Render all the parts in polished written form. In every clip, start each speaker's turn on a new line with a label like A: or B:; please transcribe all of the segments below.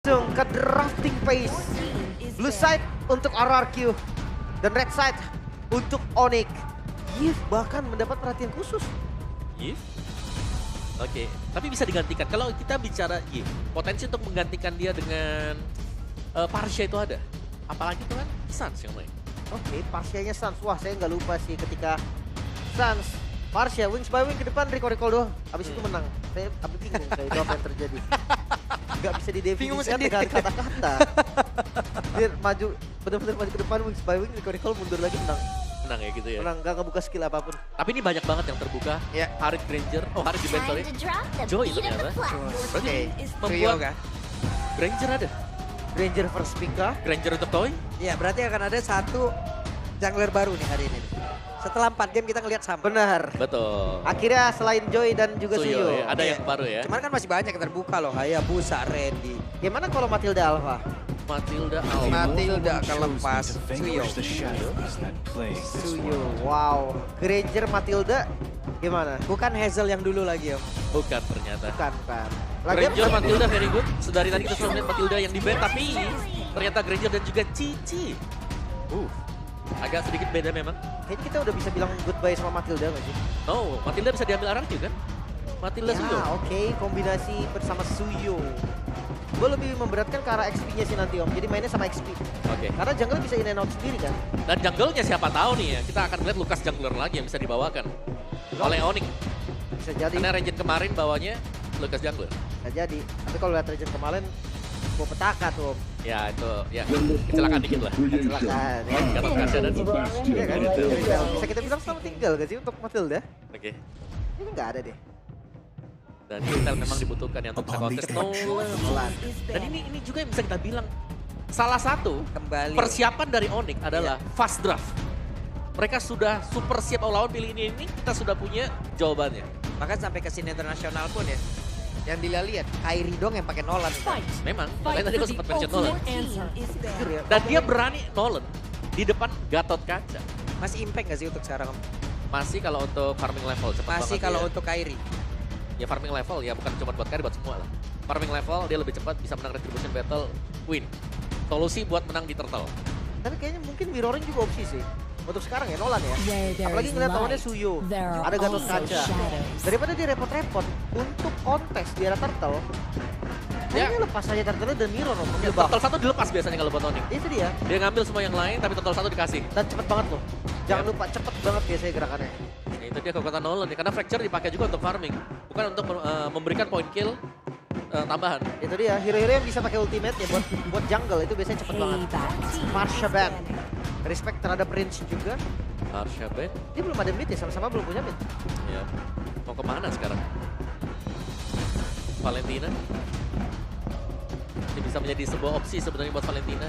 A: Langsung ke drafting phase. Blue side untuk RRQ dan red side untuk Onyx. Yves bahkan mendapat perhatian khusus.
B: Yves? Oke, tapi bisa digantikan. Kalau kita bicara Yves, potensi untuk menggantikan dia dengan Parsha itu ada. Apalagi itu kan Sans yang main.
A: Oke, Parshanya Sans. Wah, saya nggak lupa sih ketika Sans, Parsha, wings by wing ke depan, recall doang. Abis itu menang. Saya bingung saya itu apa yang terjadi. Gak bisa didefinisikan dengan kata-kata. Dia maju, benar-benar maju ke depan, wings by wing, recall mundur lagi, menang.
B: Menang ya gitu ya.
A: Menang, gak ngebuka skill apapun.
B: Tapi ini banyak banget yang terbuka.
C: Ya.
B: Harit Granger, Harit di band sorry. Joy itu ternyata. Berarti membuat Granger ada.
A: Granger first pick kah?
B: Granger untuk Toy.
C: Ya, berarti akan ada satu jungler baru nih hari ini. Setelah 4 game kita ngelihat sama.
A: Benar.
B: Betul.
A: Akhirnya selain Joy dan juga Suyo.
B: Ya. Ada yang baru ya.
C: Cuman kan masih banyak yang terbuka loh, kayak Busa, Randy.
A: Gimana kalau Matilda Alpha?
B: Matilda Alpha.
C: Matilda kelepas Suyo.
A: Suyo, wow. Granger Matilda gimana?
C: Bukan Hazel yang dulu lagi om.
B: Bukan ternyata.
A: Bukan.
B: Granger Matilda very good. Dari tadi kita selalu lihat Matilda yang di band, tapi ternyata Granger dan juga Cici. Agak sedikit beda memang.
A: Kayaknya kita udah bisa bilang goodbye sama Matilda nggak sih?
B: Oh, Matilda bisa diambil RRQ kan? Matilda Suyo.
A: Ya, oke. Kombinasi bersama Suyo. Gue lebih memberatkan ke arah XP-nya sih nanti om. Jadi mainnya sama XP.
B: Oke.
A: Karena jungle bisa in and out sendiri kan.
B: Dan jungle-nya siapa tahu nih ya. Kita akan melihat Lukas jungler lagi yang bisa dibawakan oleh Onyx.
A: Bisa jadi.
B: Karena Regent kemarin bawanya Lukas jungler.
A: Bisa jadi. Tapi kalau lihat Regent kemarin, gue petaka tuh om.
B: Ya itu, ya kecelakaan dikit lah.
A: Kecelakaan ya.
B: Gatot Kaca dan
A: Iya kan? Bisa kita bilang selamat tinggal gak sih untuk Matilda?
B: Oke.
A: Ini nggak ada deh.
B: Dan Intel memang dibutuhkan yang untuk bisa kontes
A: Nolan.
B: Dan ini juga yang bisa kita bilang salah satu
C: Kembali.
B: persiapan dari Onyx adalah fast draft. Mereka sudah super siap lawan pilih ini, kita sudah punya jawabannya.
C: Bahkan sampai ke scene internasional pun ya. Yang dilihat Kyrie dong yang pakai Nolan.
B: Memang, makanya tadi aku sempat mention Nolan.
A: Jujur ya.
B: Dan dia berani Nolan di depan Gatot Kaca.
C: Masih impact gak sih untuk sekarang om?
B: Masih kalau untuk farming level cepat
C: Masih
B: banget
C: kalau
B: dia.
C: untuk Kyrie.
B: Ya farming level ya bukan cuma buat carry, buat semua lah. Farming level dia lebih cepat, bisa menang retribution battle, win. Solusi buat menang di turtle.
A: Tapi kayaknya mungkin mirroring juga opsi sih. Untuk sekarang ya Nolan ya. Apalagi ngeliat lawannya Suyo. Ada Gatot Kaca. Daripada dia repot-repot untuk kontes di area turtle.
B: Ya.
A: Kayaknya lepas aja turtle dan mirror om.
B: Ya,
A: Ngebak.
B: turtle satu dilepas biasanya kalau buat Onyx.
A: Itu dia.
B: Dia ngambil semua yang lain tapi turtle satu dikasih.
A: Dan cepet banget loh. Jangan lupa cepet banget biasanya gerakannya.
B: Nah, itu dia kekuatan Nolan ya, karena Fracture dipakai juga untuk farming. Bukan untuk memberikan point kill tambahan.
A: Itu dia. Hero-hero yang bisa pakai ultimate ya buat jungle itu biasanya cepet banget. Marsha Band. Respect terhadap Prince juga.
B: Parsha Ben,
A: Dia belum ada mid ya, sama-sama belum punya mid.
B: ya. Mau kemana sekarang? Valentina. Ini bisa menjadi sebuah opsi sebenarnya buat Valentina.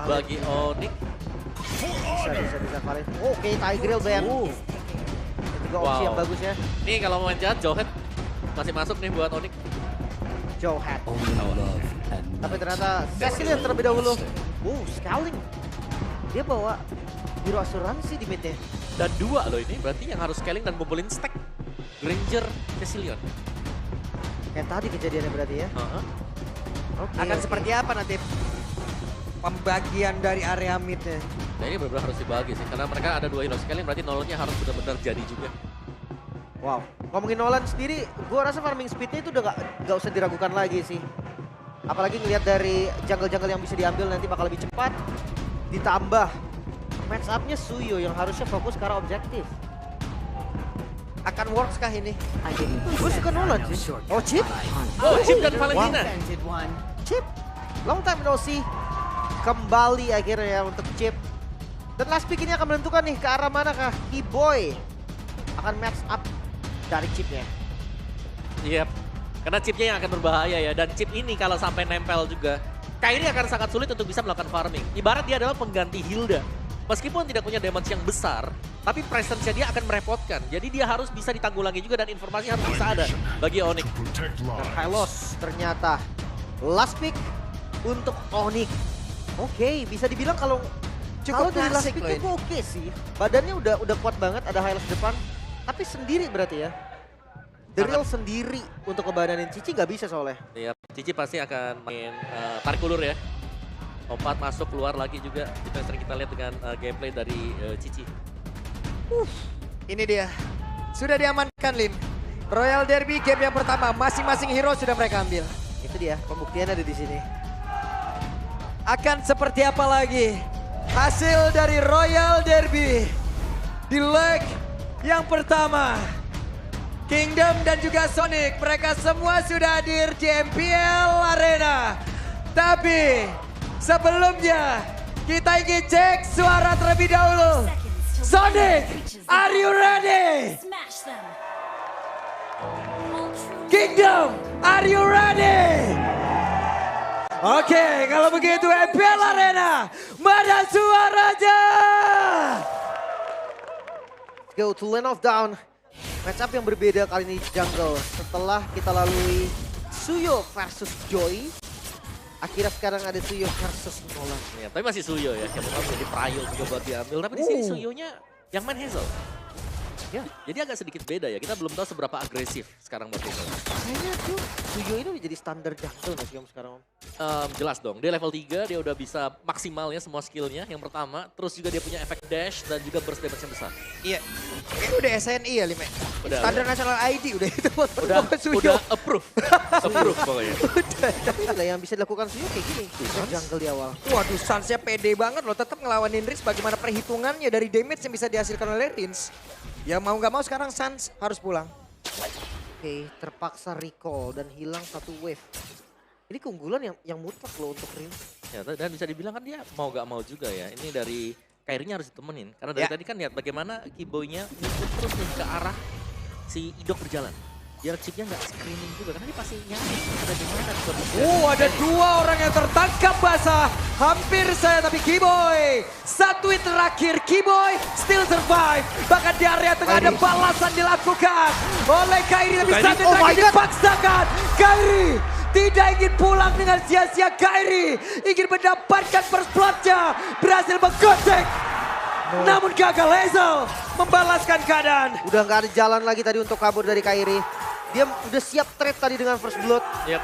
B: Bagi Onyx.
A: Bisa Valen. Oke, Tigreal Band. Itu juga opsi
B: Wow.
A: yang bagus ya.
B: Nih kalau mau main jahat, Johet masih masuk nih buat Onyx.
A: Joe Hat. Tapi ternyata Cecilion terlebih dahulu. Scaling. Dia bawa hero asuransi di midnya.
B: Dan dua loh ini, berarti yang harus scaling dan ngumpulin stack. Granger, Cecilion.
A: Kayak tadi kejadiannya berarti ya. Oke,
C: Akan
A: oke.
C: seperti apa nanti pembagian dari area midnya?
B: Nah ini benar-benar harus dibagi sih, karena mereka ada dua hero scaling, berarti Nolan-nya harus benar-benar jadi juga.
A: Wow. Ngomongin Nolan sendiri, gua rasa farming speednya itu udah gak usah diragukan lagi sih. Apalagi ngelihat dari jungle-jungle yang bisa diambil nanti bakal lebih cepat. Ditambah match up-nya Suyo yang harusnya fokus ke arah objektif.
C: Akan works kah ini?
A: Gue suka Nolan sih. Oh, Chip?
B: Oh, Chip dan Valentina.
A: Chip. Long time no see. Kembali akhirnya ya untuk Chip. Dan last pick ini akan menentukan nih ke arah mana kah E-Boy akan match up dari Chipnya.
B: Yep. Karena chipnya yang akan berbahaya ya. Dan chip ini kalau sampai nempel juga, Kyrie akan sangat sulit untuk bisa melakukan farming. Ibarat dia adalah pengganti Hilda. Meskipun tidak punya damage yang besar, tapi presence-nya dia akan merepotkan. Jadi dia harus bisa ditanggulangi juga dan informasi harus bisa ada bagi Onyx.
A: Dan Hylos ternyata last pick untuk Onyx. Oke, bisa dibilang kalau dari last
C: klasik loh
A: picknya
C: ini.
A: gue oke sih. Badannya udah kuat banget, ada Hylos depan. Tapi sendiri berarti ya. Daryl sendiri untuk ngebananin Cici nggak bisa soalnya.
B: Iya, Cici pasti akan main tarik ulur ya. Lompat masuk keluar lagi juga. Itu yang sering kita lihat dengan gameplay dari Cici.
C: Ini dia. Sudah diamankan Lim. Royal Derby game yang pertama, masing-masing hero sudah mereka ambil.
A: Itu dia, pembuktian ada di sini.
C: Akan seperti apa lagi hasil dari Royal Derby di leg yang pertama? Kingdom dan juga Sonic, mereka semua sudah hadir di MPL Arena. Tapi sebelumnya kita ingin cek suara terlebih dahulu. Sonic, are you ready? Kingdom, are you ready? Oke, kalau begitu MPL Arena, mana suaranya?
A: Go to Lane of Down. Matchup yang berbeda kali ini di jungle. Setelah kita lalui Suyo versus Joy. Akhirnya sekarang ada Suyo versus Nolan.
B: Ya, tapi masih Suyo ya. Yang bakal menjadi Prayo juga buat diambil. Tapi di sini Suyonya yang main Hazel. Ya, jadi agak sedikit beda ya. Kita belum tahu seberapa agresif sekarang buat Hazel.
A: Kayaknya tuh Suyo ini udah jadi standar jungle nggak sih Om sekarang Om?
B: Jelas dong, dia level 3, dia udah bisa maksimal ya semua skillnya yang pertama. Terus juga dia punya efek dash dan juga burst damage yang besar.
C: Iya, ini udah SNI ya Lime.
B: Udah,
C: Standar nasional ID udah itu buat
B: Udah approve. Approve pokoknya.
A: Tapi inilah yang bisa dilakukan Suyo kayak gini. Untuk jungle di awal.
C: Waduh, Sunsnya pede banget loh, tetap ngelawanin Riz. Bagaimana perhitungannya dari damage yang bisa dihasilkan oleh Rins. Ya mau nggak mau sekarang Suns harus pulang.
A: Oke, terpaksa recall dan hilang satu wave. Ini keunggulan yang mutlak loh untuk Rins.
B: Ya, dan bisa dibilang kan dia mau gak mau juga ya. Ini dari Kairinya harus ditemenin. Karena dari tadi kan lihat bagaimana Keyboy-nya ngikut terus nih ke arah si Idok berjalan. Jarak chipnya nggak screening juga karena dia pasti nyari ada di mana.
C: Ada dua orang yang tertangkap basah. Hampir saya tapi Keyboy. Satu hit terakhir Keyboy still survive. Bahkan di area tengah ada balasan dilakukan oleh Kairi. Tapi satu terakhir dipaksakan. Kairi tidak ingin pulang dengan sia-sia. Kairi ingin mendapatkan first blood-nya. Berhasil menggotek. Namun gagal. Hazel membalaskan keadaan.
A: Udah nggak ada jalan lagi tadi untuk kabur dari Kairi. Dia udah siap trade tadi dengan first blood.
B: Yap.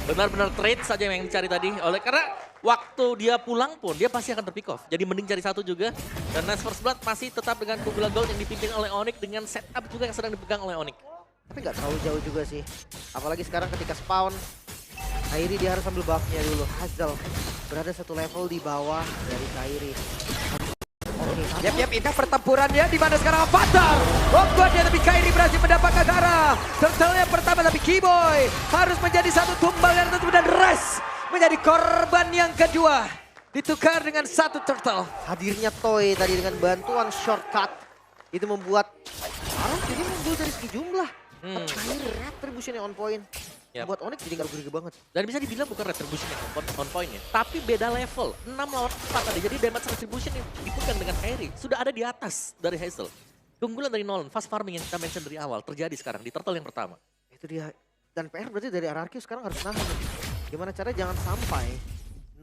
B: Benar-benar trade saja yang dicari tadi. Karena waktu dia pulang pun dia pasti akan terpick off. Jadi mending cari satu juga. Dan Nice First Blood masih tetap dengan keunggulan gold yang dipimpin oleh Onyx dengan setup juga yang sedang dipegang oleh Onyx.
A: Tapi nggak terlalu jauh juga sih. Apalagi sekarang ketika spawn. Kairi dia harus ambil buff-nya dulu. Hazel berada satu level di bawah dari Kairi.
C: Yap, ini pertempurannya di mana sekarang Avatar. Dia tapi Kairi berhasil mendapatkan arah. Turtle yang pertama tapi Keyboy harus menjadi satu tumbal yang tentu dan Res menjadi korban yang kedua. Ditukar dengan satu turtle.
A: Hadirnya Toy tadi dengan bantuan shortcut. Itu membuat Arang jadi mundur dari segi jumlah. Kairi retribution-nya on point.
B: Yap.
A: Buat Onyx jadi gak rugi banget.
B: Dan bisa dibilang bukan retribution yang on point ya. Tapi beda level. 6 lawan 4 tadi. Jadi damage retribution yang dipegang dengan Kairi sudah ada di atas dari Hazel. Keunggulan dari Nolan, fast farming yang kita mention dari awal terjadi sekarang di turtle yang pertama.
A: Itu dia. Dan PR berarti dari RRQ sekarang harus nahan. Gimana caranya jangan sampai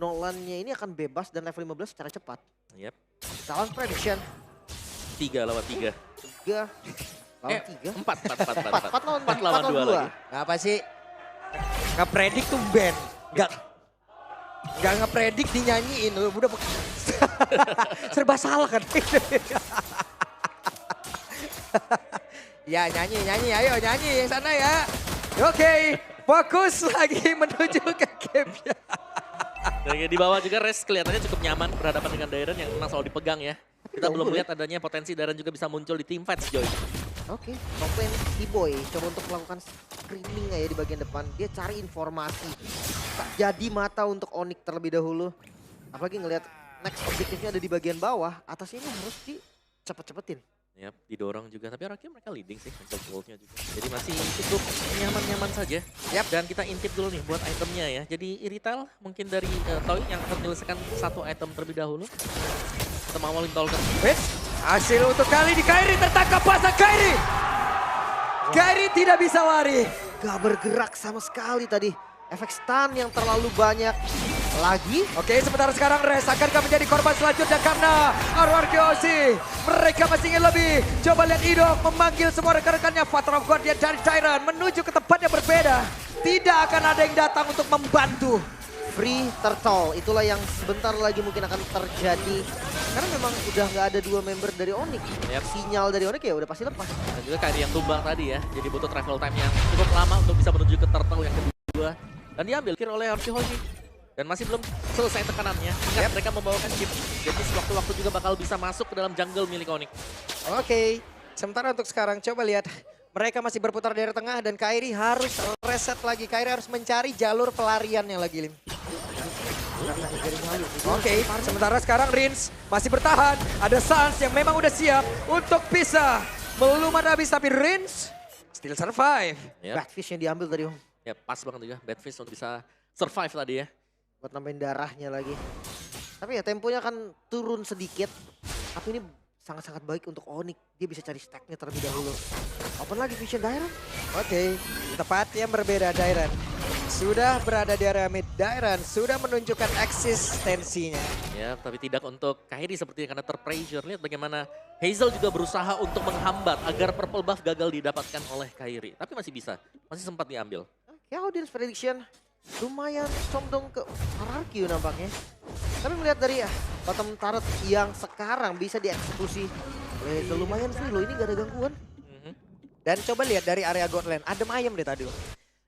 A: Nolannya ini akan bebas dan level 15 secara cepat.
B: Yep.
A: Challenge prediction.
B: 3 lawan 3.
A: 3 lawan 3.
B: 4
A: lawan
B: 4 lawan 2 lagi.
C: Apa sih? Ngepredik tuh band. Gak ngepredik dinyanyiin. Udah serba salah kan. Ya nyanyi, ayo nyanyi yang sana ya. Oke, fokus lagi menuju ke game-nya.
B: Dan di bawah juga Res kelihatannya cukup nyaman berhadapan dengan Dairen yang memang selalu dipegang ya. Kita belum melihat adanya potensi Dairen juga bisa muncul di team fights, Joy.
A: Oke, Nopen Keyboy coba untuk melakukan screening ya di bagian depan. Dia cari informasi. Tak jadi mata untuk Onyx terlebih dahulu. Apalagi ngelihat next objektifnya ada di bagian bawah. Atasnya ini harus dicepet-cepetin.
B: Yap, didorong juga. Tapi akhirnya mereka leading sih untuk goldnya juga. Jadi masih cukup nyaman-nyaman saja. Yap. Dan kita intip dulu nih buat itemnya ya. Jadi Irital mungkin dari Toy yang akan menyelesaikan satu item terlebih dahulu. Kita mau awalin Tolkien.
C: Hasil untuk kali di Kairi tertangkap basah Kairi. Kairi tidak bisa lari.
A: Gak bergerak sama sekali tadi. efek stun yang terlalu banyak lagi.
C: Oke, sementara sekarang Res akankah menjadi korban selanjutnya karena RRQOC. Mereka masih ingin lebih. Coba lihat Idok memanggil semua rekan-rekannya. Father of Guardian dari Tyrant menuju ke tempat yang berbeda. Tidak akan ada yang datang untuk membantu.
A: Free Turtle, itulah yang sebentar lagi mungkin akan terjadi. Karena memang udah nggak ada 2 member dari Onyx.
B: Yep.
A: Sinyal dari Onyx ya udah pasti lepas.
B: Dan juga Kairi yang tumbang tadi ya, jadi butuh travel time yang cukup lama untuk bisa menuju ke turtle yang kedua. Dan diambil kill oleh RRQOC. Dan masih belum selesai tekanannya. Ingat mereka membawakan chip. Jadi sewaktu-waktu juga bakal bisa masuk ke dalam jungle milik Onyx.
C: Oke, sementara untuk sekarang coba lihat. Mereka masih berputar dari tengah dan Kairi harus reset lagi. Kairi harus mencari jalur pelariannya lagi, Lim. Oke, sementara sekarang Rins masih bertahan. Ada Sans yang memang udah siap untuk bisa melumat habis. Tapi Rins still survive.
B: Yep.
A: Badfish yang diambil tadi Om.
B: Ya pas banget juga Badfish untuk bisa survive tadi ya.
A: Buat nambahin darahnya lagi. Tapi ya temponya kan turun sedikit. Tapi ini sangat-sangat baik untuk Onyx. Dia bisa cari stacknya terlebih dahulu. Open lagi Vision Dairon.
C: Oke, tempat yang berbeda Dairon. Sudah berada di area mid. Dairon sudah menunjukkan eksistensinya.
B: Ya, tapi tidak untuk Kairi sepertinya karena terpressure. Lihat bagaimana Hazel juga berusaha untuk menghambat agar purple buff gagal didapatkan oleh Kairi. Tapi masih bisa, masih sempat diambil.
A: Ya audience prediction lumayan condong ke RRQ nampaknya. Tapi melihat dari bottom turret yang sekarang bisa dieksekusi. Lumayan free loh, ini gak ada gangguan.
C: Dan coba lihat dari area Godland, adem ayem deh tadi.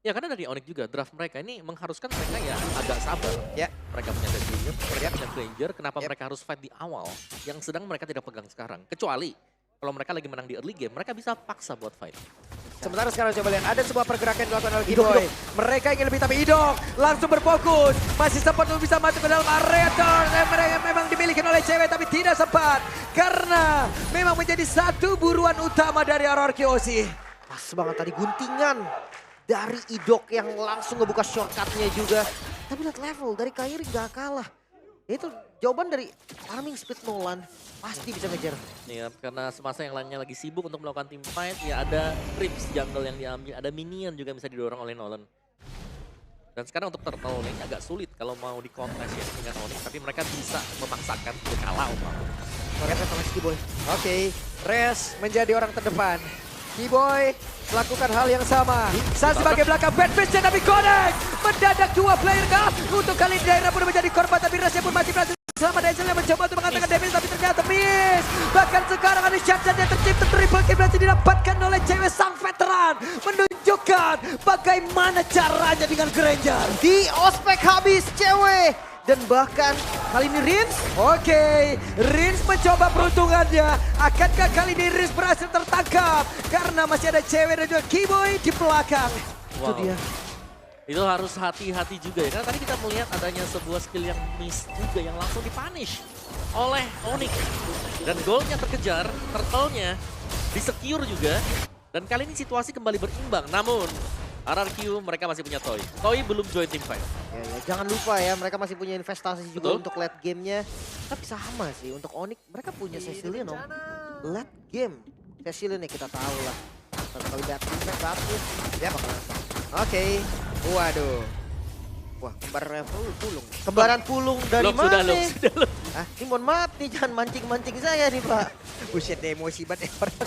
B: Ya karena dari Onyx juga draft mereka ini mengharuskan mereka ya agak sabar.
C: Ya.
B: Mereka punya Deadlinger, mereka punya Granger, kenapa mereka harus fight di awal yang sedang mereka tidak pegang sekarang. Kecuali kalau mereka lagi menang di early game, mereka bisa paksa buat fight.
C: Sementara sekarang coba lihat, ada sebuah pergerakan yang dilakukan oleh Giboy. Mereka ingin lebih tapi Idok langsung berfokus. Masih sempat untuk bisa masuk ke dalam area turn. Mereka memang dimiliki oleh cewek tapi tidak sempat. Karena memang menjadi satu buruan utama dari RRQOC.
A: Pas banget tadi guntingan dari Idok yang langsung ngebuka shortcutnya juga. Tapi lihat level dari Kairi gak kalah. Itu jawaban dari farming speed Nolan. Pasti bisa ngejar.
B: Ya, karena semasa yang lainnya lagi sibuk untuk melakukan team fight, ya ada creeps jungle yang diambil, ada minion juga yang bisa didorong oleh Nolan. Dan sekarang untuk turtle ini agak sulit kalau mau di-contest ya dengan Onyx, tapi mereka bisa memaksakan untuk kalah umpama.
C: Oke, Res menjadi orang terdepan. Giboy melakukan hal yang sama. Saat sebagai belakang Badfish tapi Connect mendadak 2 player kah? Untuk kali ini daerah pun menjadi korban tapi Resnya pun masih berhasil. Selama Denzel yang mencoba untuk mengatakan damage tapi ternyata miss. Bahkan sekarang ada shotgun yang tercipta triple kill berhasil didapatkan oleh cewek sang veteran. Menunjukkan bagaimana caranya dengan Granger.
A: Di ospek habis cewek. Dan bahkan kali ini Rins.
C: Oke, Rins mencoba peruntungannya. Akankah kali ini Rins berhasil tertangkap? Karena masih ada cewek dan juga Giboy di belakang.
A: Itu dia.
B: Itu harus hati-hati juga ya, karena tadi kita melihat adanya sebuah skill yang miss juga yang langsung dipunish oleh Onyx. Dan goalnya terkejar, turtle-nya di-secure juga. Dan kali ini situasi kembali berimbang, namun RRQ mereka masih punya Toy. Toy belum join team fight.
A: Ya, jangan lupa ya, mereka masih punya investasi juga
B: Betul.
A: untuk late game-nya. Tapi sama sih, untuk Onyx mereka punya Cecilion om. Late game, Cecilion ya kita tahu lah. Kali Badfish, ya bakalan.
C: Oke, waduh. Wah, kembar pulung.
A: Kembaran pulung dari
B: Look,
A: mana?
B: sudah look.
A: Ah, ini mohon maaf nih, jangan mancing-mancing saya nih Pak.
C: Buset deh, emosi banget ya orang.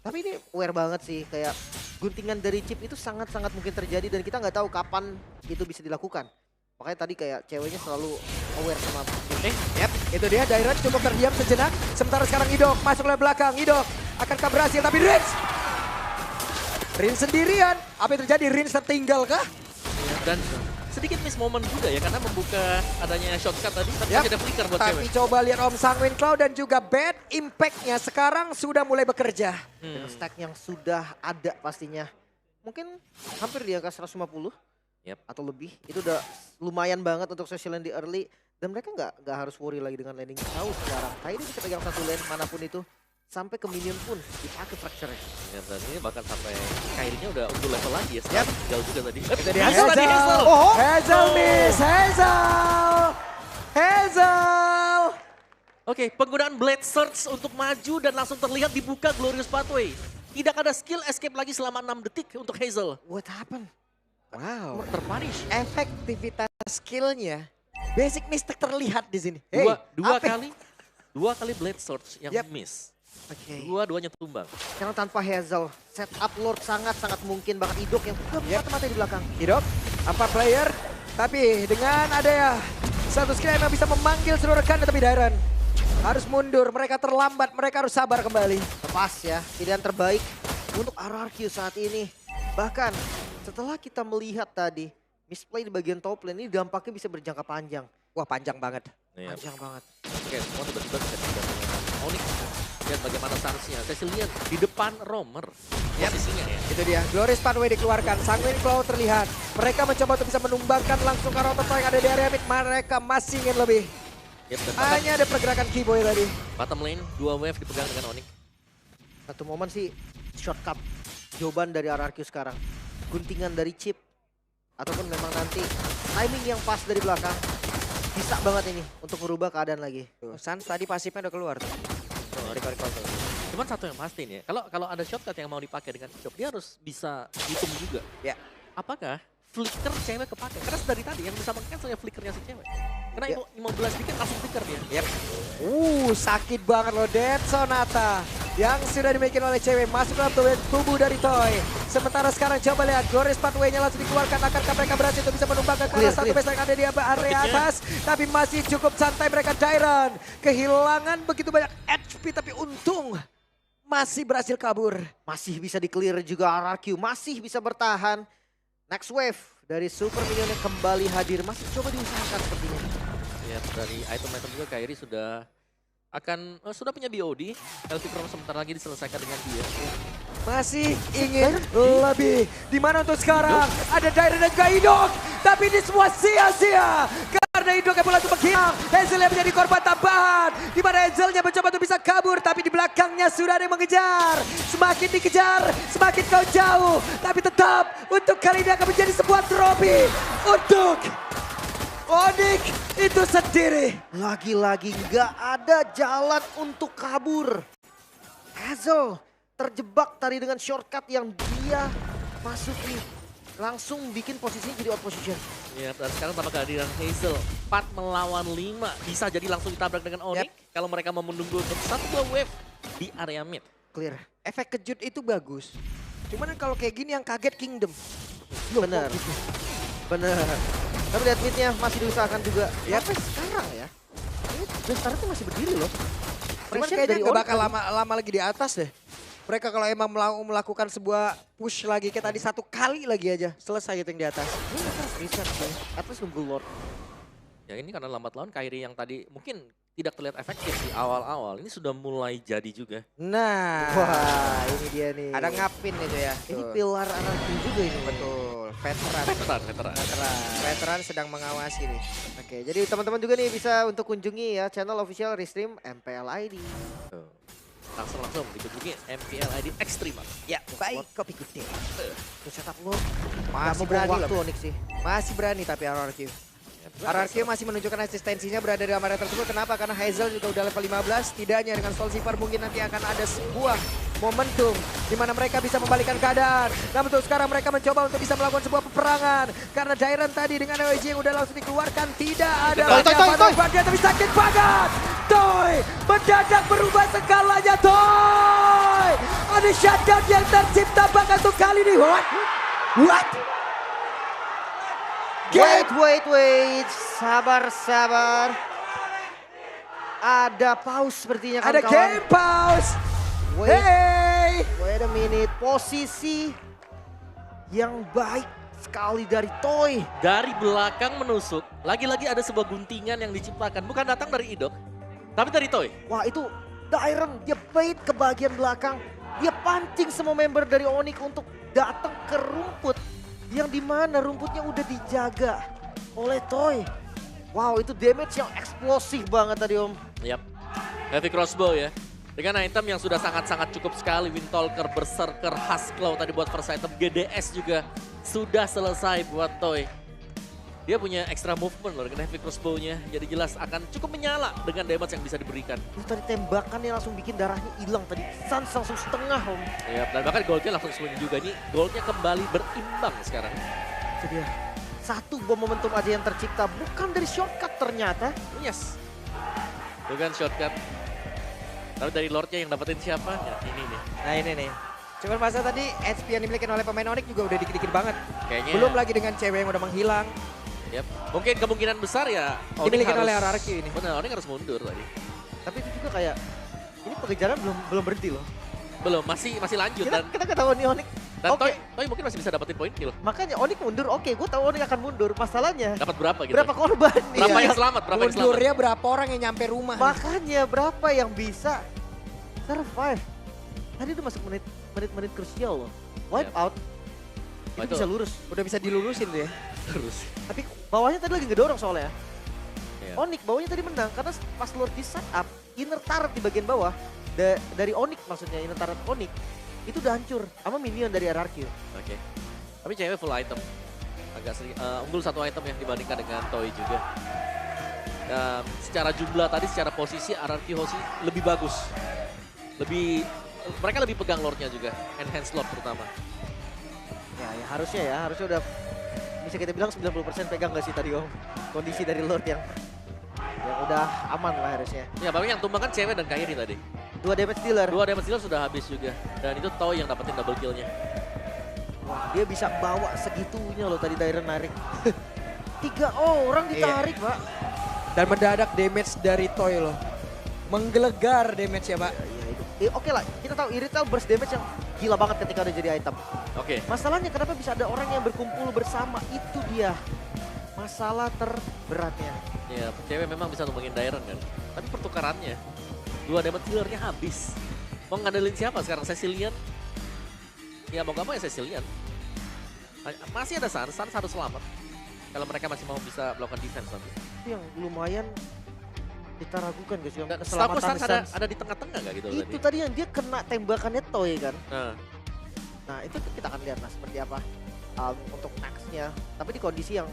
A: Tapi ini aware banget sih, kayak guntingan dari chip itu sangat-sangat mungkin terjadi dan kita nggak tahu kapan itu bisa dilakukan. Makanya tadi kayak ceweknya selalu aware sama
C: Yep, itu dia Dairon cukup terdiam sejenak. Sementara sekarang Idok masuk ke belakang. Idok akankah berhasil tapi Rins sendirian. Apa yang terjadi? Rins tertinggal kah?
B: Dan sedikit miss moment juga ya, karena membuka adanya shortcut tadi, tapi
C: Yap.
B: masih ada flicker buat
C: Tapi
B: cewek.
C: coba lihat Om Sangwin Cloud dan juga Bad Impact-nya sekarang sudah mulai bekerja.
A: dengan stack yang sudah ada pastinya. Mungkin hampir di angka 150
B: Yep.
A: atau lebih. Itu udah lumayan banget untuk Cecilion di early. Dan mereka nggak harus worry lagi dengan landing jauh sekarang. Kayak ini bisa pegang satu lane manapun itu. Sampai ke minion pun dipakai fracture-nya.
B: Ya, dan ini bahkan sampai Kairinya udah unggul level lagi ya, sekarang tinggal juga tadi.
C: Itu dia
B: Hazel tadi, Hazel.
A: Oh.
C: Hazel miss, Hazel.
B: Oke, penggunaan Blade Surge untuk maju dan langsung terlihat dibuka Glorious Pathway. Tidak ada skill escape lagi selama 6 detik untuk Hazel.
A: What happened?
C: Wow.
B: Terpunish.
C: Efektivitas skillnya, basic mistake terlihat di sini. Hey,
B: Dua kali Blade Surge yang miss.
A: Oke.
B: Dua-duanya tumbang.
A: Sekarang tanpa Hazel, setup Lord sangat-sangat mungkin. Bahkan Idok yang udah mata-mata di belakang.
C: Hidop, 4 player, tapi dengan ada ya satu skill yang bisa memanggil seluruh rekan, tapi Dairon harus mundur, mereka terlambat, mereka harus sabar kembali.
A: Tepas ya, pilihan terbaik untuk RRQ saat ini. Bahkan setelah kita melihat tadi, misplay di bagian top lane ini dampaknya bisa berjangka panjang.
C: Wah, panjang banget.
B: Iya.
A: Panjang banget.
B: Oke, semua tiba-tiba bisa digantikan. Onyx, lihat bagaimana sansnya. Saya lihat di depan Romer posisinya ya.
C: Itu dia, Glorious Pathway dikeluarkan, Sanguine Claw terlihat. Mereka mencoba untuk bisa menumbangkan langsung ke Rotom yang ada di area mid. Mereka masih ingin lebih.
B: Yep, dan
C: Hanya ada pergerakan Keyboy tadi.
B: bottom lane, 2 wave dipegang dengan Onyx.
A: Satu momen sih shortcut jawaban dari RRQ sekarang. Guntingan dari chip. Ataupun memang nanti timing yang pas dari belakang. Bisa banget ini untuk merubah keadaan lagi.
C: Sans tadi pasifnya udah keluar.
B: Cuman satu yang pasti nih, kalau ada shortcut yang mau dipakai dengan Chop, dia harus bisa hitung juga.
C: Ya.
B: Apakah flicker cewek kepake? Karena dari tadi yang bisa meng-cancel ya flickernya si cewek. Karena 15 dikit langsung flicker dia.
C: Yep. Sakit banget loh Dead Sonata yang sudah dimiliki oleh cewek masuk dalam tubuh dari Toy. Sementara sekarang coba lihat Glorious Pathway-nya langsung dikeluarkan. Akankah mereka berhasil untuk bisa menumbangkan karena satu base yang ada di area atas. Tapi masih cukup santai mereka. Dairon kehilangan begitu banyak HP tapi untung masih berhasil kabur.
A: Masih bisa di-clear juga RRQ. Masih bisa bertahan. Next wave dari Super Minion yang kembali hadir. Masih coba diusahakan sepertinya.
B: Ya, dari item-item juga Kairi sudah punya BOD. Healthy Crown sebentar lagi diselesaikan dengan dia.
C: Masih ingin lebih. Dimana untuk sekarang ada Dairon dan juga Idok. Tapi ini semua sia-sia. Karena Idok yang langsung menghilang. Hazel yang menjadi korban tambahan. Dimana Hazelnya mencoba untuk bisa kabur. Tapi di belakangnya sudah ada yang mengejar. Semakin dikejar, semakin kau jauh. Tapi tetap untuk kali ini akan menjadi sebuah trofi. Untuk Onyx itu sendiri.
A: Lagi-lagi nggak ada jalan untuk kabur. Hazel terjebak tadi dengan shortcut yang dia masuki. Langsung bikin posisinya jadi out position.
B: Ya, dan sekarang tanpa kehadiran Hazel, 4 melawan 5. Bisa jadi langsung ditabrak dengan Onyx. Kalau mereka mau menunggu untuk 1-2 wave di area mid.
A: Clear.
C: Efek kejut itu bagus. Cuman kalau kayak gini yang kaget Kingdom.
A: Bener. Bener. Tapi lihat midnya masih diusahakan juga. Ya sampai sekarang ya. Ini sekarang tuh masih berdiri loh.
C: Cuman
A: Pressure
C: kayaknya
A: dari
C: nggak
A: Onyx
C: bakal lama lagi di atas deh. Mereka kalau emang melakukan sebuah push lagi kayak tadi 1 kali lagi aja. Selesai gitu yang di atas.
A: Ini harus reset sih. At least nunggu Lord.
B: Ya ini karena lambat laun Kairi yang tadi mungkin tidak terlihat efektif di awal-awal. Ini sudah mulai jadi juga.
C: Nah.
A: Wah ini dia nih.
C: Ada ngapin itu ya.
A: Ini
C: Tuh.
A: pilar RRQ juga ini.
C: Betul. Veteran. Veteran sedang mengawasi nih.
A: Oke, jadi teman-teman juga nih bisa untuk kunjungi ya channel official Restream MPL ID.
B: Tuh. Langsung dikunjungi MPL ID Extreme.
C: Ya, baik kopi gede.
A: Tuh setup Lord.
C: Masih
A: Nggak mau
C: berani
A: buang waktu
C: loh.
A: Onyx sih.
C: Masih berani tapi RRQ. RRQ masih menunjukkan eksistensinya berada di area tersebut. Kenapa? Karena Hazel juga udah level 15. Tidaknya dengan Soul Silver mungkin nanti akan ada sebuah momentum di mana mereka bisa membalikkan keadaan. Namun untuk sekarang mereka mencoba untuk bisa melakukan sebuah peperangan. Karena Dairon tadi dengan AWG yang udah langsung dikeluarkan. Tidak ada lagi apa-apa dia tapi sakit banget. Toy mendadak berubah segalanya Toy. Ada shutdown yang tercipta bahkan untuk kali ini. What?
A: Wait. Sabar. Ada pause sepertinya
C: Ada
A: kawan-kawan.
C: game pause.
A: Wait a minute. Posisi yang baik sekali dari Toy.
B: Dari belakang menusuk, lagi-lagi ada sebuah guntingan yang diciptakan. Bukan datang dari Idok, tapi dari Toy.
A: Wah itu Dairon, dia bait ke bagian belakang. Dia pancing semua member dari Onyx untuk datang ke rumput. Yang dimana rumputnya udah dijaga oleh Toy. Wow itu damage yang eksplosif banget tadi Om.
B: Yap, heavy crossbow ya. Dengan item yang sudah sangat-sangat cukup sekali. Windtalker, Berserker, Husklow tadi buat first item. GDS juga sudah selesai buat Toy. Dia punya extra movement loh dengan heavy crossbow-nya. Jadi jelas akan cukup menyala dengan damage yang bisa diberikan.
A: Itu tadi tembakannya langsung bikin darahnya hilang tadi. Suns langsung setengah om.
B: Ya, dan bahkan goldnya langsung swing juga. Ini goldnya kembali berimbang sekarang.
A: Itu dia. Satu bom momentum aja yang tercipta. Bukan dari shortcut ternyata.
B: Yes. Bukan shortcut. Tapi dari Lordnya yang dapetin siapa? Ya ini nih.
C: Nah ini nih. Cuman masa tadi HP yang dimiliki oleh pemain Onyx juga udah dikit-dikit banget.
B: Kayaknya.
C: Belum lagi dengan cewek yang udah menghilang.
B: Yep. Mungkin kemungkinan besar ya
C: Dimiliki oleh RRQ ini.
B: Benar, Onyx harus mundur tadi.
A: Tapi itu juga kayak, ini pengejaran belum berhenti loh.
B: Belum, masih lanjut. Dan
A: Kita ketahuan nih Onyx. Oke.
B: Toy mungkin masih bisa dapetin poin kill.
A: Makanya Onyx mundur, oke gue tahu Onyx akan mundur. Masalahnya,
B: Dapat berapa gitu?
A: berapa korban nih?
B: Berapa
A: ya?
B: yang selamat? Berapa yang selamat?
C: Mundurnya berapa orang yang nyampe rumah?
A: Makanya berapa yang bisa survive? Tadi udah masuk menit krusial loh. Wipe out,
B: Wah,
A: itu
B: itu
A: bisa lurus.
C: Udah bisa dilurusin tuh ya.
B: terus.
A: Tapi bawahnya tadi lagi ngedorong soalnya.
B: Iya.
A: Onyx bawahnya tadi menang karena pas Lord di setup, inner turret di bagian bawah dari Onyx maksudnya inner turret Onyx itu udah hancur sama minion dari RRQ.
B: Oke. Tapi cewek full item. Agak sering unggul satu item yang dibandingkan dengan Toy juga. Secara jumlah tadi, secara posisi RRQ Hoshi lebih bagus. Mereka lebih pegang Lordnya juga, enhance Lord terutama.
A: Ya harusnya udah bisa kita bilang 90% pegang gak sih tadi Om? Kondisi dari Lord yang udah aman lah harusnya.
B: Ya, tapi yang tumbang kan cewek dan Kairi tadi.
A: 2 damage dealer.
B: 2 damage dealer sudah habis juga. Dan itu Toy yang dapetin double kill-nya.
A: Wah, dia bisa bawa segitunya loh tadi Dairon narik. 3 orang ditarik, Pak.
C: Dan mendadak damage dari Toy loh. Menggelegar damage ya Pak.
A: Ya, itu. Oke lah, kita tahu Irithel burst damage yang gila banget ketika udah jadi item.
B: Oke.
A: Masalahnya kenapa bisa ada orang yang berkumpul bersama, itu dia masalah terberatnya.
B: Ya, cewek memang bisa numbangin Dairon kan. Tapi pertukarannya, 2 damage dealer-nya habis. Mau ngandelin siapa sekarang? Cecilian? Ya mau gak mau ya Cecilian. Masih ada Sans harus selamat. Kalau mereka masih mau bisa melakukan defense nanti.
A: Itu yang lumayan kita ragukan guys, yang
B: Setahu
A: keselamatan
B: Sans
A: Sans.
B: ada di tengah-tengah gak gitu
A: Itu tadi yang dia kena tembakannya Toy kan.
B: Nah,
A: Nah itu kita akan lihat lah seperti apa untuk next-nya. Tapi di kondisi yang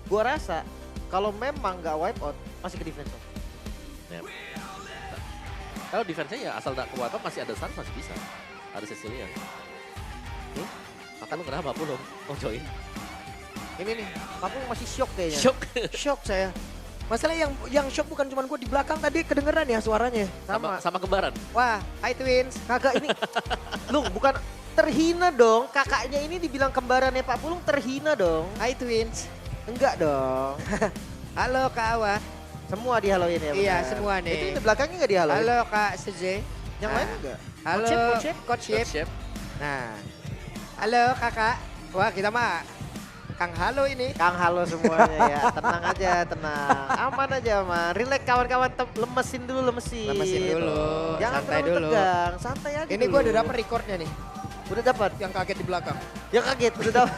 A: gua rasa kalau memang nggak wipe out masih ke defense.
B: ya. Kalau defense-nya ya asal tak kuat masih ada Sans masih bisa. Ada Cecilian. Maka lu kenapa belum mau join?
A: Ini nih, Papung masih shock kayaknya.
B: Shock.
A: Shock saya.
C: Masalah yang shock bukan cuma gue, di belakang tadi kedengeran ya suaranya.
B: sama kembaran.
C: Wah, hi twins.
A: Kagak ini, Lung bukan terhina dong. Kakaknya ini dibilang kembarannya Pak Pulung terhina dong.
C: Hi twins.
A: Enggak dong.
C: Halo Kak Awa.
A: Semua dihaloin ya.
C: Iya,
A: benar.
C: semua nih.
A: Itu di belakangnya enggak dihaloin?
C: Halo Kak Seje.
A: Yang lain enggak?
C: Halo Coach Shep.
B: Chef.
C: Nah. Halo Kakak. Wah, kita mah Kang Halo ini.
A: Kang halo semuanya ya. Tenang aja, tenang. Aman aja, aman. Relax kawan-kawan, lemesin dulu.
C: Lemesin dulu.
A: Jangan
C: Santai
A: terlalu
C: dulu.
A: tegang, santai aja
C: Ini
A: dulu.
C: gue udah dapet recordnya nih.
A: Udah dapat.
C: Yang kaget di belakang.
A: Ya kaget, udah dapat.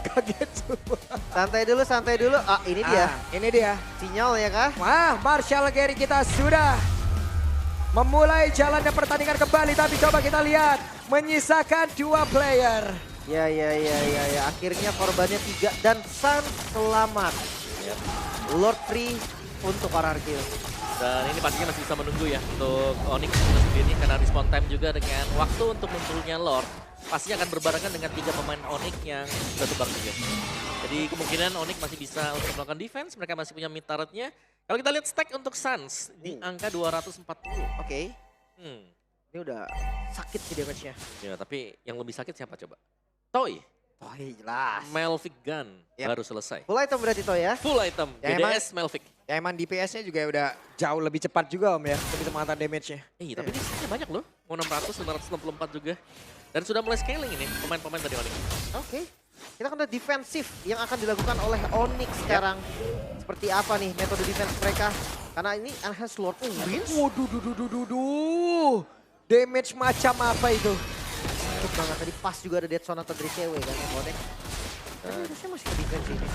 C: Kaget semua.
A: Santai dulu. Ah, ini dia.
C: Ini dia.
A: Sinyal ya kah?
C: Wah, Marshall Gary kita sudah memulai jalannya pertandingan kembali. Tapi coba kita lihat. Menyisakan 2 player.
A: Ya. Akhirnya korbannya 3 dan Sans selamat. Lord free untuk RRQ.
B: Dan ini pastinya masih bisa menunggu ya untuk Onyx itu sendiri karena respawn time juga dengan waktu untuk munculnya Lord. Pastinya akan berbarengan dengan 3 pemain Onyx yang sudah terbang juga. Jadi kemungkinan Onyx masih bisa untuk melakukan defense, mereka masih punya mid turret-nya. Kalau kita lihat stack untuk Sans di angka 240.
A: Oke.
B: Hmm.
A: Ini udah sakit sih damage-nya.
B: Ya, tapi yang lebih sakit siapa coba? Toy.
A: Oh jelas.
B: Melvic Gun
C: Yap.
B: baru selesai.
A: Full item berarti Toy ya?
B: Full item,
C: Ya,
B: BDS Melvic.
C: Ya emang DPS-nya juga udah jauh lebih cepat juga Om ya. Untuk bisa menghantar damage-nya.
B: Tapi di sini banyak loh. Mau 600, 964 juga. Dan sudah mulai scaling ini pemain-pemain dari Onyx.
A: Oke. Kita akan lihat defensif yang akan dilakukan oleh Onyx sekarang. Seperti apa nih metode defense mereka. Karena ini Enhanced Lord wins.
C: Waduh. Damage macam apa itu?
A: Sakit banget. Tadi pas juga ada Dead Sonata dari cewek kan yang Onyx. Tapi harusnya masih ke defense ini.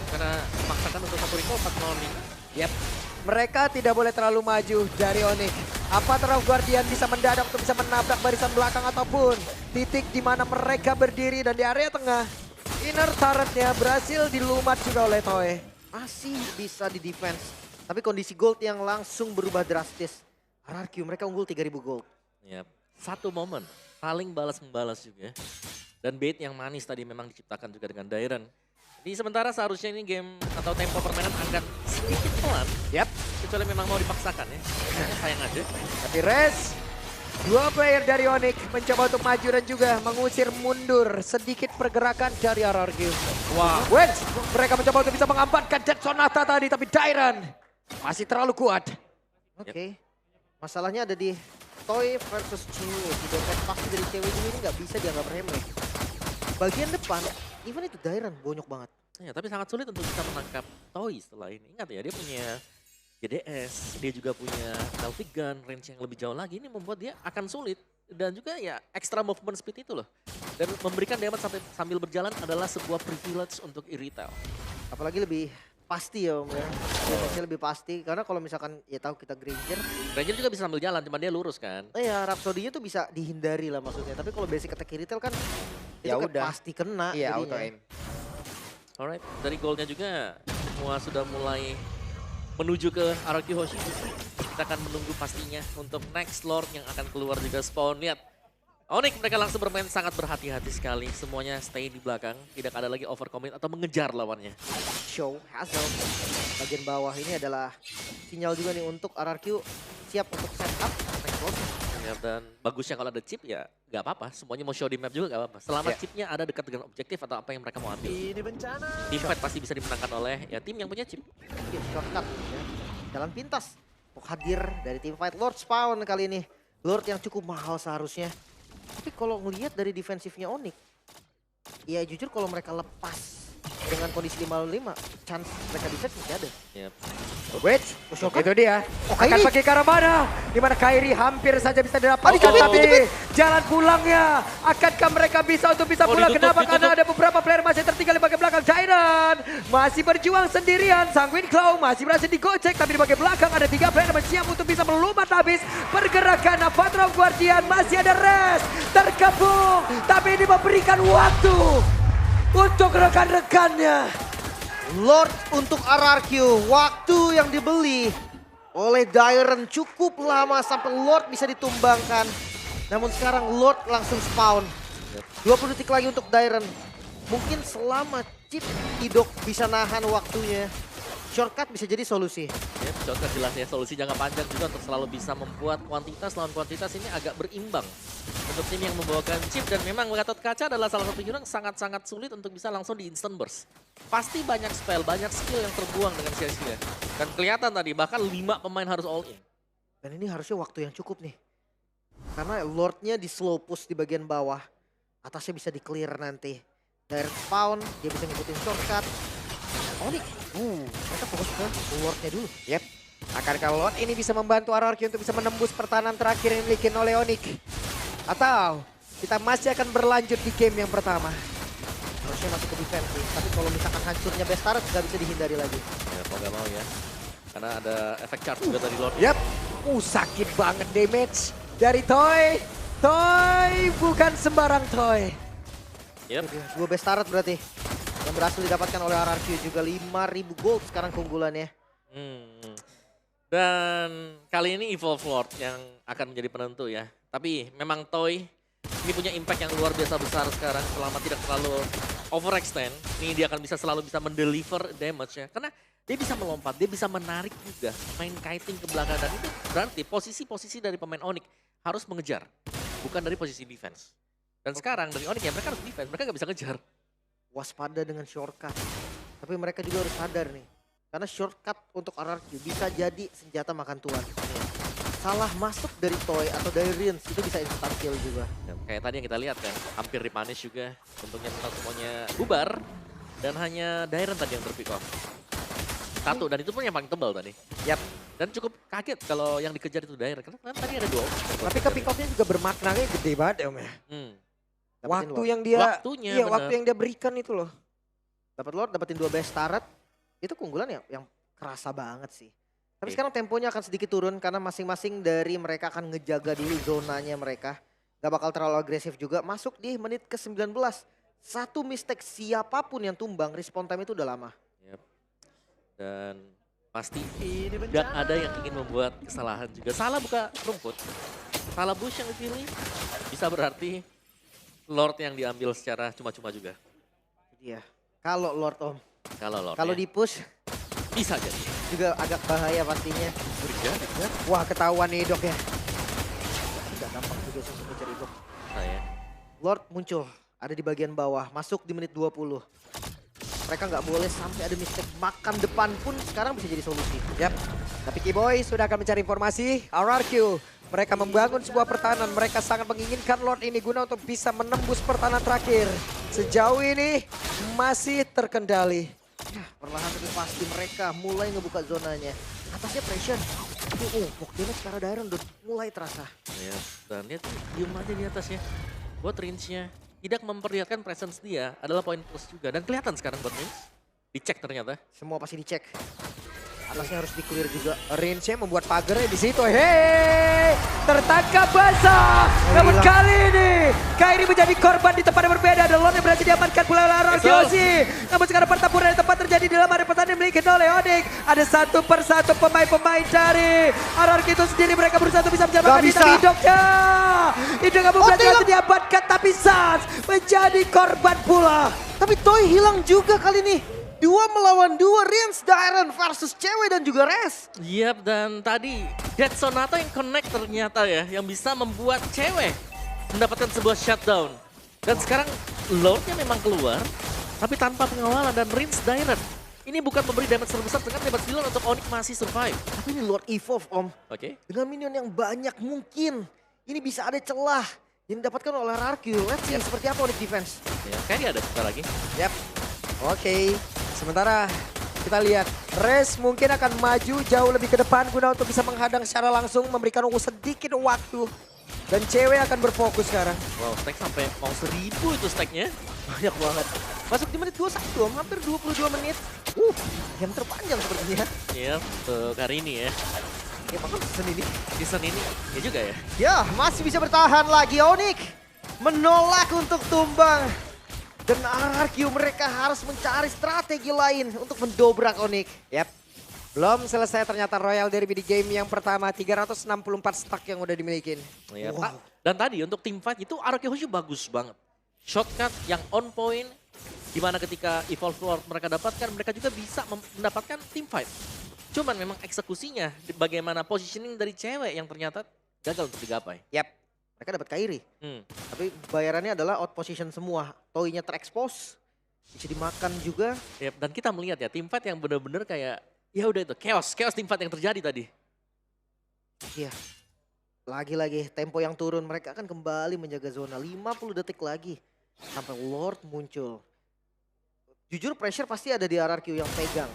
B: Karena memaksakan untuk satu recall 4 nih.
C: Yap. Mereka tidak boleh terlalu maju dari Onyx. Apa Terang Guardian bisa mendadak untuk bisa menabrak barisan belakang ataupun titik di mana mereka berdiri dan di area tengah. Inner turretnya berhasil dilumat juga oleh Toy.
A: Masih bisa di defense. Tapi kondisi gold yang langsung berubah drastis. RRQ mereka unggul 3000 gold.
B: Yap. Satu momen, saling balas-membalas juga. Dan bait yang manis tadi memang diciptakan juga dengan Dairen. Di sementara seharusnya ini game atau tempo permainan akan sedikit pelan.
C: Yap.
B: Kecuali memang mau dipaksakan ya. Sayang aja.
C: Tapi Res, dua player dari Onyx mencoba untuk maju dan juga mengusir mundur sedikit pergerakan dari RRQ.
B: Wah.
C: Wens, mereka mencoba untuk bisa mengamankan Dead Sonata tadi, tapi Dairen masih terlalu kuat.
A: Oke. Masalahnya ada di Toy versus cewek. Di defense pasti dari cewek ini nggak bisa dianggap remeh. Bagian depan, even itu Dairen bonyok banget.
B: Ya, tapi sangat sulit untuk bisa menangkap Toy setelah ini. Ingat ya, dia punya GDS, dia juga punya Delphic Gun, range yang lebih jauh lagi. Ini membuat dia akan sulit. Dan juga ya extra movement speed itu loh. Dan memberikan damage sambil berjalan adalah sebuah privilege untuk e-retail.
A: Apalagi lebih pasti ya Om ya. Defense-nya lebih pasti. Karena kalau misalkan ya tahu kita Granger.
B: Granger juga bisa sambil jalan, cuma dia lurus kan.
A: Ya Rhapsody-nya tuh bisa dihindari lah maksudnya. Tapi kalau basic attack retail kan
C: Ya
A: itu kan
C: udah.
A: pasti kena.
C: Iya,
A: jadinya.
C: auto aim.
B: Alright, dari goalnya juga semua sudah mulai menuju ke RRQ Hoshi. Kita akan menunggu pastinya untuk next Lord yang akan keluar juga spawn. Lihat, Onyx mereka langsung bermain sangat berhati-hati sekali. Semuanya stay di belakang, tidak ada lagi overcommit atau mengejar lawannya.
A: Show Hazel. Bagian bawah ini adalah sinyal juga nih untuk RRQ siap untuk setup next Lord.
B: Ya, dan bagusnya kalau ada chip ya nggak apa-apa. Semuanya mau show di map juga nggak apa-apa. Selama
C: Ya.
B: chipnya ada dekat dengan objektif atau apa yang mereka mau ambil.
D: Ini bencana.
B: Team fight pasti bisa dimenangkan oleh ya tim yang punya chip.
A: Iya, shortcut ya. Jalan pintas untuk hadir dari tim fight Lord Spawn kali ini. Lord yang cukup mahal seharusnya. Tapi kalau ngelihat dari defensifnya Onyx, ya jujur kalau mereka lepas dengan kondisi 5-5, chance mereka defense masih ada.
B: Yep.
C: Wait,
A: Shotgun?
C: itu dia. Akan
A: Kairi.
C: pakai ke arah mana? Di mana Kairi hampir saja bisa didapatkan.
A: Dicubit,
C: Tapi
A: dicubit.
C: jalan pulangnya. Akankah mereka bisa untuk bisa
B: Oh,
C: pulang?
B: ditutup,
C: Kenapa? Karena
B: ditutup.
C: ada beberapa player masih tertinggal di bagian belakang. Dairen masih berjuang sendirian. Sanguine Claw masih berhasil digocek. Tapi di bagian belakang ada 3 player yang siap untuk bisa melumat habis. Pergerakan Avatro Guardian masih ada Res. Terkepung. Tapi ini memberikan waktu untuk rekan-rekannya.
A: Lord untuk RRQ, waktu yang dibeli oleh Dairen cukup lama sampai Lord bisa ditumbangkan. Namun sekarang Lord langsung spawn. 20 detik lagi untuk Dairen. Mungkin selama chip Idok bisa nahan waktunya, shortcut bisa jadi solusi.
B: Ya, contoh jelas ya solusi jangka panjang juga untuk selalu bisa membuat kuantitas lawan kuantitas ini agak berimbang. Untuk tim yang membawakan chip dan memang Gatot Kaca adalah salah satu hero yang sangat-sangat sulit untuk bisa langsung di instant burst. Pasti banyak spell, banyak skill yang terbuang dengan sia-sia. Dan kelihatan tadi bahkan 5 pemain harus all in.
A: Dan ini harusnya waktu yang cukup nih. Karena Lordnya di slow push di bagian bawah. Atasnya bisa di clear nanti. Direct spawn, dia bisa ngikutin shortcut. Onyx, mereka fokus ke Lordnya dulu.
C: Yep. Akankah Lord ini bisa membantu RRQ untuk bisa menembus pertahanan terakhir yang dimiliki oleh Onyx? Atau kita masih akan berlanjut di game yang pertama?
A: Harusnya masih ke defense sih. Tapi kalau misalkan hancurnya Bestaret nggak bisa dihindari lagi.
B: Ya mau gak mau ya. Karena ada efek charge juga dari Lord.
C: Yep. Sakit banget damage dari Toy. Toy bukan sembarang Toy.
B: Yep.
A: 2 Bestaret berarti. Yang berhasil didapatkan oleh RRQ juga 5.000 gold sekarang keunggulannya.
B: Dan kali ini Evolve Lord yang akan menjadi penentu ya. Tapi memang Toy ini punya impact yang luar biasa besar sekarang selama tidak terlalu overextend. Ini dia akan bisa selalu bisa mendeliver damage ya. Karena dia bisa melompat, dia bisa menarik juga, main kiting ke belakang. Dan itu berarti posisi-posisi dari pemain Onyx harus mengejar, bukan dari posisi defense. Dan sekarang dari Onyx ya mereka harus defense, mereka nggak bisa ngejar.
A: Waspada dengan shortcut. Tapi mereka juga harus sadar nih. Karena shortcut untuk RRQ bisa jadi senjata makan tuan. Salah masuk dari Toy atau dari Rins itu bisa instant kill juga.
B: Ya, kayak tadi yang kita lihat kan, hampir dipunish juga. Untungnya memang semuanya bubar. Dan hanya Dairen tadi yang terpick off. Satu, dan itu pun yang paling tebal tadi.
C: Yap.
B: Dan cukup kaget kalau yang dikejar itu Dairen. Karena kan tadi ada 2 opsi.
C: Tapi ke pick off-nya juga bermaknanya gede banget ya Om ya.
A: Dapetin
C: Waktu
A: Lord.
C: yang dia,
B: Waktunya,
C: iya
B: bener.
C: waktu yang dia berikan itu loh.
A: Dapat Lord, dapetin 2 Bestaret. Itu keunggulan yang kerasa banget sih. Tapi
B: Oke.
A: sekarang temponya akan sedikit turun karena masing-masing dari mereka akan ngejaga dulu zonanya mereka. Gak bakal terlalu agresif juga. Masuk di menit ke-19. Satu mistake siapapun yang tumbang, respawn time itu udah lama.
B: Yep. Dan pasti nggak ada yang ingin membuat kesalahan juga. Salah buka rumput, salah bush yang dipilih, bisa berarti Lord yang diambil secara cuma-cuma juga.
A: Iya. Kalau Lord Om,
B: Kalau Lord
A: kalau
B: ya.
A: di push
B: Bisa jadi.
A: juga agak bahaya pastinya.
C: Wah ketahuan nih Dok ya.
A: Tidak gampang juga sih untuk mencari Dok.
B: Saya.
A: Lord muncul, ada di bagian bawah, masuk di menit 20. Mereka nggak boleh sampai ada mistake makan depan pun sekarang bisa jadi solusi.
C: Yap. Tapi Kiboy sudah akan mencari informasi. RRQ. Mereka membangun sebuah pertahanan. Mereka sangat menginginkan Lord ini guna untuk bisa menembus pertahanan terakhir. Sejauh ini masih terkendali.
A: Ya, perlahan tapi pasti mereka mulai ngebuka zonanya. Atasnya pressure. Tapi block damage karena Dairon udah mulai terasa.
B: Ya, dan dia tuh diem aja di atasnya. Buat range-nya tidak memperlihatkan presence dia adalah poin plus juga. Dan kelihatan sekarang buat range. Dicek ternyata.
A: Semua pasti dicek. Atasnya harus di-clear juga.
C: Range-nya membuat pagarnya di situ. Hei, tertangkap basah. Namun
A: hilang.
C: kali ini Kairi menjadi korban di tempat yang berbeda. Dan Lord yang berhasil diamankan pula oleh RRQ. Namun sekarang pertempuran yang tepat terjadi dalam area pertahanan yang dimiliki oleh Onyx. Ada satu persatu pemain-pemain dari RRQ itu sendiri. Mereka berusaha untuk bisa menyelamatkan diri.
A: bisa.
C: Tapi Idoknya. Idok nggak berhasil diamankan. Tapi Sans menjadi korban pula.
A: Tapi Toy hilang juga kali ini. 2 melawan 2, Rins, Dairon versus cewek dan juga Res.
B: Yap, dan tadi Dead Sonata yang connect ternyata ya, yang bisa membuat cewek mendapatkan sebuah shutdown. Dan sekarang Lordnya memang keluar, tapi tanpa pengawalan dan Rins Dairon. Ini bukan memberi damage terbesar dengan damage dealer untuk Onyx masih survive.
A: Tapi ini Lord Evolve Om.
B: Oke.
A: Dengan minion yang banyak mungkin. Ini bisa ada celah yang didapatkan oleh RRQ. Let's see seperti apa Onyx defense.
B: Ya, kayaknya ada sebentar lagi.
C: Yap. Oke. Sementara kita lihat Res mungkin akan maju jauh lebih ke depan guna untuk bisa menghadang secara langsung, memberikan sedikit waktu. Dan cewek akan berfokus sekarang.
B: Wow, stack sampai mau 1000 itu stacknya.
A: Banyak banget. Masuk di menit 21 Om, hampir 22 menit. Yang terpanjang sepertinya.
B: Iya, untuk hari ini ya.
A: Ya bahkan season ini.
B: Season ini, ya juga ya.
A: Ya masih bisa bertahan lagi Onyx. Menolak untuk tumbang. Dan RRQ mereka harus mencari strategi lain untuk mendobrak Onyx.
C: Yap. Belum selesai ternyata Royal Derby di game yang pertama. 364 stack yang udah dimiliki.
B: Iya,
A: Wow.
B: Pak. Dan tadi untuk team fight itu RRQ Honshu bagus banget. Shortcut yang on point. Dimana ketika Evolve Lord mereka dapatkan, mereka juga bisa mendapatkan team fight. Cuman memang eksekusinya, bagaimana positioning dari cewek yang ternyata gagal untuk digapai.
C: Yap.
A: Mereka dapat Kairi.
B: Hmm.
A: Tapi bayarannya adalah out position semua. Toy-nya terekspos. Bisa dimakan juga.
B: Yep, dan kita melihat ya team fight yang benar-benar kayak ya udah itu chaos team fight yang terjadi tadi.
A: Iya. Lagi-lagi tempo yang turun. Mereka akan kembali menjaga zona. 50 detik lagi. Sampai Lord muncul. Jujur pressure pasti ada di RRQ yang pegang.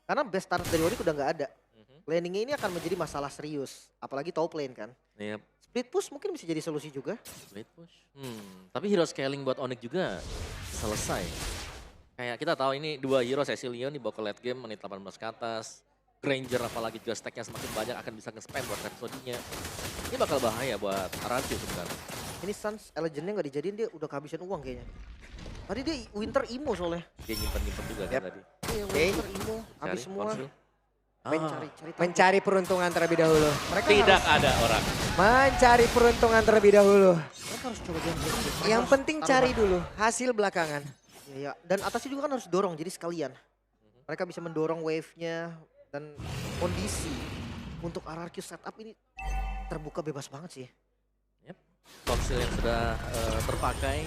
A: Karena best start dari Onyx udah nggak ada. Landingnya ini akan menjadi masalah serius. Apalagi top lane kan.
B: Yep.
A: Split push mungkin bisa jadi solusi juga.
B: Split push. Tapi hero scaling buat Onyx juga selesai. Kayak kita tahu ini 2 hero Cecilion dibawa ke late game menit 18 ke atas. Granger apalagi juga stacknya semakin banyak akan bisa nge-spam buat Rhapsody-nya. Ini bakal bahaya buat RRQ sebenarnya.
A: Ini Suns Legend-nya nggak dijadiin, dia udah kehabisan uang kayaknya. Tadi dia Winter Imo soalnya.
B: Dia nyimpen-nyimpen juga kan tadi.
A: Iya,
C: Oke.
A: Winter Imo. Habis
B: Cari,
A: semua.
B: konsil.
A: Main
B: Ah,
A: cari tahu.
C: Mencari peruntungan terlebih dahulu.
A: Mereka
B: tidak
A: harus,
B: ada orang.
C: Mencari peruntungan terlebih dahulu.
A: mereka harus coba gambling. Mereka
C: Yang
A: harus
C: penting
A: taruhan.
C: cari dulu, hasil belakangan.
A: Iya, dan atasnya juga kan harus dorong, jadi sekalian. Mereka bisa mendorong wave-nya dan kondisi untuk RRQ setup ini terbuka bebas banget sih.
B: Konsil yang sudah terpakai.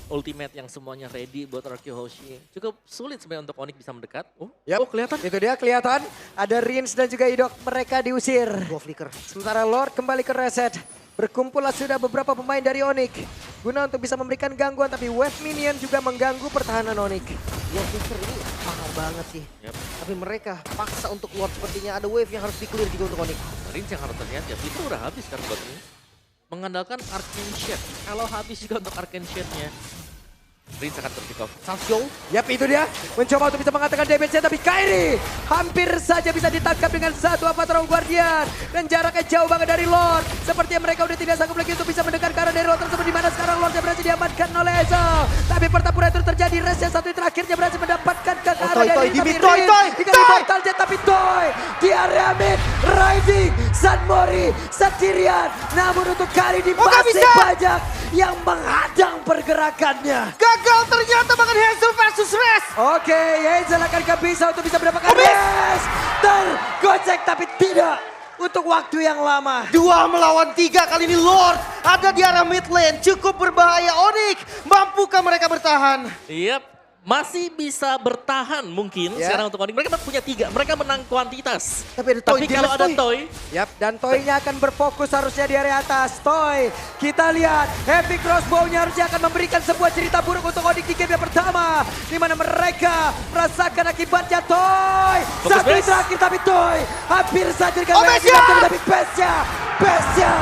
B: Ultimate yang semuanya ready buat RRQ Hoshi. Cukup sulit sebenarnya untuk Onyx bisa mendekat.
C: Yap.
B: Oh kelihatan.
C: Itu dia kelihatan, ada Rins dan juga Idok, mereka diusir.
A: Dua flicker.
C: Sementara Lord kembali ke reset. Berkumpullah sudah beberapa pemain dari Onyx. Guna untuk bisa memberikan gangguan, tapi wave minion juga mengganggu pertahanan Onyx.
A: Dua flicker ini mahal banget sih.
B: Yap.
A: Tapi mereka paksa untuk Lord, sepertinya ada wave yang harus di-clear juga untuk Onyx.
B: Rins yang harus terlihat ya. Itu udah habis kan buat ini. Mengandalkan Arcane Shade. Kalau habis juga untuk Arcane Shade-nya. Rin akan terpick off.
A: Sancho.
C: Yap, itu dia. Mencoba untuk bisa mengatakan damage-nya, tapi Kairi hampir saja bisa ditangkap dengan satu Avatar Guardian. Dan jaraknya jauh banget dari Lord. Sepertinya mereka udah tidak sanggup lagi untuk bisa mendekat ke arah dari Lord tersebut. Dimana sekarang Lordnya berhasil diamankan oleh Ezel. Tapi pertempuran itu terjadi. Res yang satu itu terakhirnya berhasil mendapatkan ke arah
A: Toy,
C: dari
A: Toy,
C: Dikali Mortal Jet, tapi Toy di area mid. Riding Sunmori sendirian. Namun untuk kali ini
A: nggak
C: masih
A: bisa.
C: banyak yang menghadang pergerakannya.
A: Gagal ternyata bahkan Hazel versus Res.
C: Oke, Hazel akankah bisa untuk bisa mendapatkan Res? Tergocek tapi tidak untuk waktu yang lama.
A: 2 melawan 3 kali ini Lord ada di arah mid lane. Cukup berbahaya. Onyx, mampukah mereka bertahan?
B: Yap. Masih bisa bertahan mungkin
C: Ya.
B: sekarang untuk Onyx. Mereka punya 3, mereka menang kuantitas.
A: Tapi ada Toy,
B: Tapi kalau
A: damage
B: ada
A: Toy.
B: Toy,
C: Yap, dan Toy-nya akan berfokus harusnya di area atas. Toy, kita lihat Heavy Crossbow-nya harusnya akan memberikan sebuah cerita buruk untuk Onyx di game yang pertama. Di mana mereka merasakan akibatnya. Toy,
B: Fokus
C: satu
B: base.
C: terakhir tapi Toy hampir saja dengan
A: Besya!
C: tapi Besya.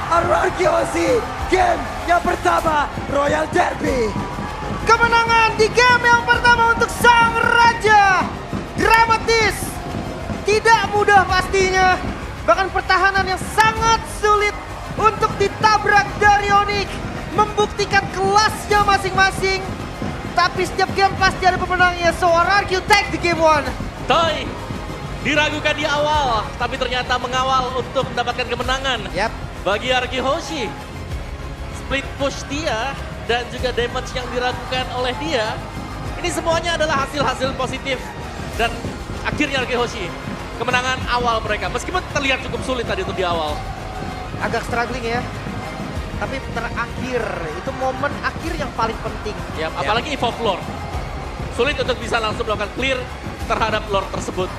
C: Ararkiosi, game yang pertama Royal Derby.
A: Kemenangan di game yang pertama untuk Sang Raja. Dramatis. Tidak mudah pastinya. Bahkan pertahanan yang sangat sulit untuk ditabrak dari Onyx. Membuktikan kelasnya masing-masing. Tapi setiap game pasti ada pemenangnya. So RRQ take the game 1.
B: Toy diragukan di awal, tapi ternyata mengawal untuk mendapatkan kemenangan.
C: Yap.
B: Bagi Arki Hoshi, split push dia dan juga damage yang diragukan oleh dia, ini semuanya adalah hasil-hasil positif. Dan akhirnya Arki Hoshi, kemenangan awal mereka. Meskipun terlihat cukup sulit tadi untuk di awal.
A: Agak struggling ya. Tapi terakhir, itu momen akhir yang paling penting.
B: Ya, apalagi evolve Lord. Sulit untuk bisa langsung melakukan clear terhadap Lord tersebut.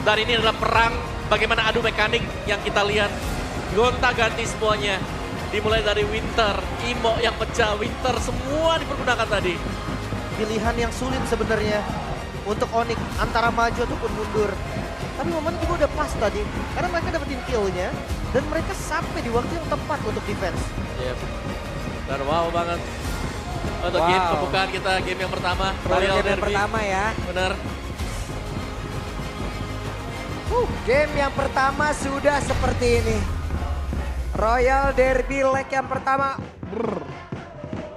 B: Dan ini adalah perang bagaimana adu mekanik yang kita lihat. Gonta-ganti semuanya. Dimulai dari Winter, Imo yang pecah, Winter semua dipergunakan tadi.
A: Pilihan yang sulit sebenarnya untuk Onyx antara maju ataupun mundur. Tapi momen juga udah pas tadi. Karena mereka dapetin kill-nya. Dan mereka sampai di waktu yang tepat untuk defense.
B: Yep. Dan wow banget. Untuk
C: Wow.
B: game pembukaan kita, game yang pertama. Royal
C: Game yang
B: Derby.
C: pertama ya.
B: Benar.
C: Game yang pertama sudah seperti ini. Royal Derby leg yang pertama.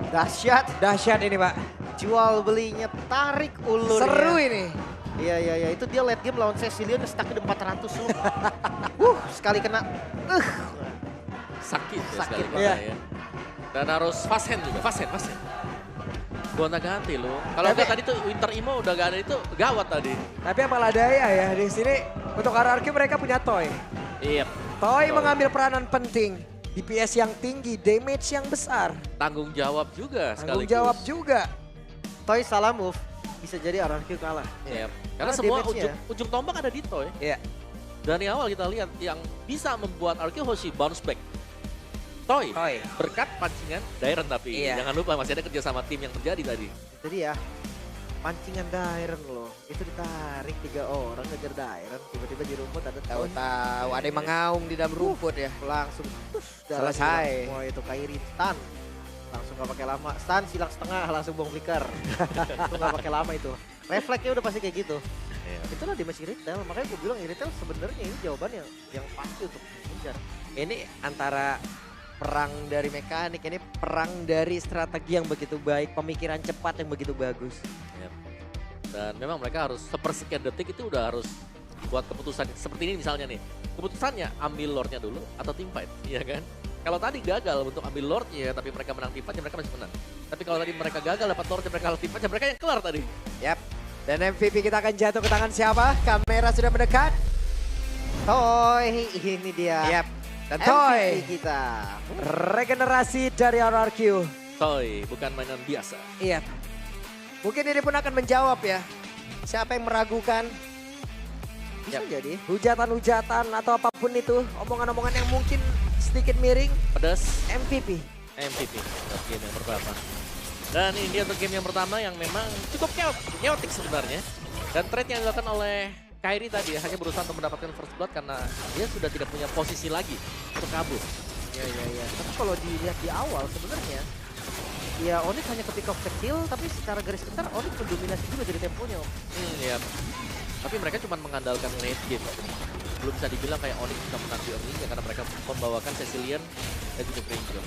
A: Dahsyat.
C: Dahsyat ini, Pak.
A: Jual belinya tarik ulur.
C: Seru ini.
A: Iya. Itu dia late game lawan Cecilion stuck di 400 loh. Sekali kena.
B: Sakit ya
A: Sakit,
B: sekali
C: iya.
B: ya. Dan harus fast hand juga, fast hand. Gonta-ganti loh. Kalau
C: Tapi-
B: enggak tadi tuh Winter Imo udah gak ada itu gawat tadi.
C: Tapi apalah daya ya, di sini untuk RRQ mereka punya Toy.
B: Iya.
C: Toy
B: Toy.
C: mengambil peranan penting. DPS yang tinggi, damage yang besar.
B: Tanggung jawab juga
C: Tanggung
B: sekaligus.
C: jawab juga.
A: Toy salah move. Bisa jadi RRQ kalah.
B: Yep. Karena
A: Karena
B: semua
A: damage-nya.
B: ujung tombak ada di Toy.
C: Iya.
B: Dari awal kita lihat yang bisa membuat Arki Hoshi bounce back. Toy,
C: Toy.
B: berkat pancingan Dairen tapi
C: Iya.
B: jangan lupa masih ada kerja sama tim yang terjadi tadi.
A: Jadi ya, pancingan Dairen loh. Itu ditarik 3 orang ngejar Dairen. Tiba-tiba di rumput ada Toy.
C: Tahu-tahu ada yang mengaung di dalam rumput ya.
A: Langsung darah
C: Selesai.
A: hilang semua itu Kairi stun. Langsung gak pakai lama. Stun silang setengah langsung bong flicker. Itu gak pakai lama itu. Refleksnya udah pasti kayak gitu. Itulah damage Irritel. Makanya gue bilang Irritel sebenarnya ini jawaban yang pasti untuk mengejar.
C: Ini antara perang dari mekanik, ini perang dari strategi yang begitu baik, pemikiran cepat yang begitu bagus.
B: Yep. Dan memang mereka harus sepersekian detik itu udah harus buat keputusan seperti ini misalnya nih. Keputusannya ambil Lordnya dulu atau teamfight, iya kan? Kalau tadi gagal untuk ambil Lordnya tapi mereka menang teamfight, mereka masih menang. Tapi kalau tadi mereka gagal dapat Lordnya, mereka kalah teamfight, mereka yang kelar tadi.
C: Yap. Dan MVP kita akan jatuh ke tangan siapa? Kamera sudah mendekat.
A: Toy, ini dia.
C: Yap. Dan
A: MVP
C: Toy,
A: kita.
C: regenerasi dari RRQ.
B: Toy, bukan mainan biasa.
C: Iya. Mungkin ini pun akan menjawab ya. Siapa yang meragukan
A: Bisa jadi.
C: hujatan-hujatan atau apapun itu. Omongan-omongan yang mungkin sedikit miring.
B: Pedas.
C: MVP.
B: MVP untuk game yang pertama. Dan ini dia untuk game yang pertama yang memang cukup chaotic sebenarnya. Dan trade yang dilakukan oleh Kairi tadi hanya berusaha untuk mendapatkan first blood karena dia sudah tidak punya posisi lagi untuk kabur.
A: Iya. Tapi kalau dilihat di awal sebenarnya Ya Onyx hanya ke pick off kecil, tapi secara garis besar Onyx mendominasi juga dari temponya Om.
B: Iya. Tapi mereka cuma mengandalkan late game. Belum bisa dibilang kayak Onyx bisa menang di early ya, karena mereka membawakan Cecilian dan juga Granger.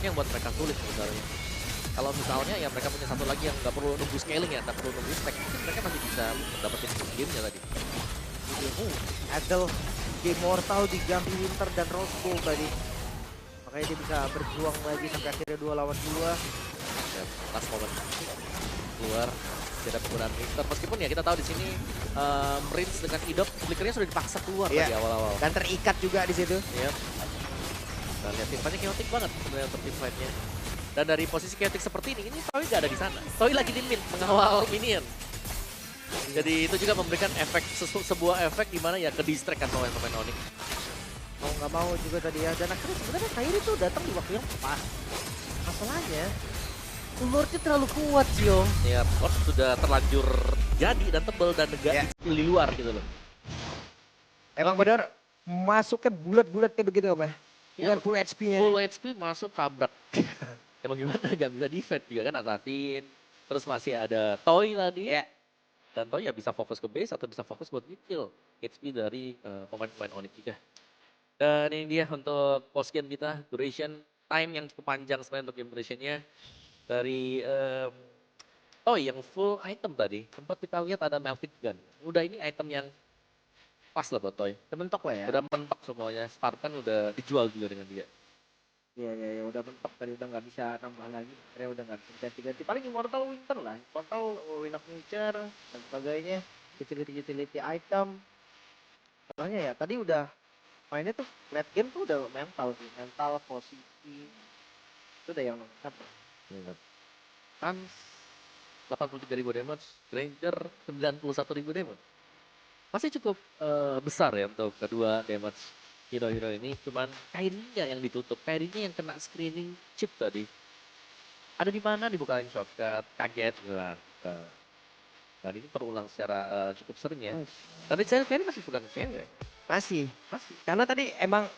B: Ini yang buat mereka sulit sebenarnya. Kalau misalnya ya mereka punya satu lagi yang nggak perlu nunggu scaling ya, nggak perlu nunggu stack, mungkin mereka masih bisa dapetin game-nya tadi.
A: Adel game mortal diganti Winter dan Rose Gold tadi. Makanya dia bisa berjuang lagi sampai akhirnya 2 lawan 2.
B: Dan last moment keluar tidak penggunaan Winter. Meskipun ya kita tahu di sini Marines dengan Idop flickernya sudah dipaksa keluar
C: Iya.
B: tadi awal-awal.
C: Dan terikat juga di situ.
B: Iya. Nah, lihat timnya chaotic banget sebenarnya untuk team fight-nya. Dan dari posisi chaotic seperti ini Toy nggak ada di sana. Toy lagi di mid mengawal minion. Jadi itu juga memberikan efek sebuah efek di mana ya ke distract kan pemain-pemain Onyx.
A: Mau nggak mau juga tadi ya. Dan akhirnya sebenarnya Kairi tuh datang di waktu yang pas. Masalahnya Lordnya terlalu kuat sih Om.
B: Ya, Lord sudah terlanjur jadi dan tebel dan
C: Ya.
B: di luar gitu loh.
C: Emang benar masuknya bulat-bulatnya begitu Om ya? Dengan full HP-nya.
B: Full HP masuk tabrak. Emang gimana gak bisa defend juga kan Assassin. Terus masih ada Toy tadi.
C: Ya.
B: Dan Toy ya bisa fokus ke base atau bisa fokus buat nge-kill HP dari pemain-pemain Onyx juga. Dan ini dia untuk post game kita, duration time yang cukup panjang sebenarnya untuk game durationnya. Dari Toy yang full item tadi, sempat kita lihat ada Melted Gun. Udah ini item yang pas lah buat Toy.
C: Mentok lah ya.
B: Udah mentok semuanya, Spartan udah dijual juga dengan dia.
C: Iya, udah mentok tadi, udah nggak bisa nambah lagi. Akhirnya udah nggak bisa ganti-ganti. Paling Immortal Winter lah. Immortal Wind of Nature dan sebagainya. Utility item. Soalnya ya tadi udah mainnya tuh late game tuh udah mental sih. Mental, posisi. Itu udah yang nomor satu.
B: Sans 83.000 damage, Granger 91.000 damage. Masih cukup besar ya untuk kedua damage hero-hero ini. Cuman Kairinya yang ditutup, Kairinya yang kena screening chip tadi. Ada di mana dibukain shortcut, kaget lah. Dan ini terulang secara cukup sering ya. Tapi saya Kairi masih suka nge ya.
C: Masih.
B: Masih.
C: Karena tadi emang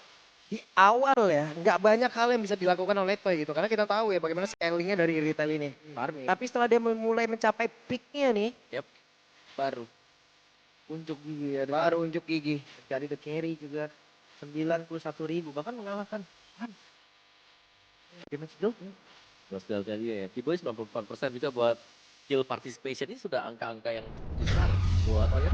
C: di awal ya nggak banyak hal yang bisa dilakukan oleh Toy gitu. Karena kita tahu ya bagaimana scalingnya dari retail ini. Tapi setelah dia mulai mencapai peaknya nih,
B: Yep. Baru.
C: unjuk gigi ya. Baru unjuk gigi. Jadi the carry juga 91.000 bahkan mengalahkan damage guild.
B: Terus tadi ya, T-Boy 94% juga buat kill participation ini sudah angka-angka yang besar buat Onyx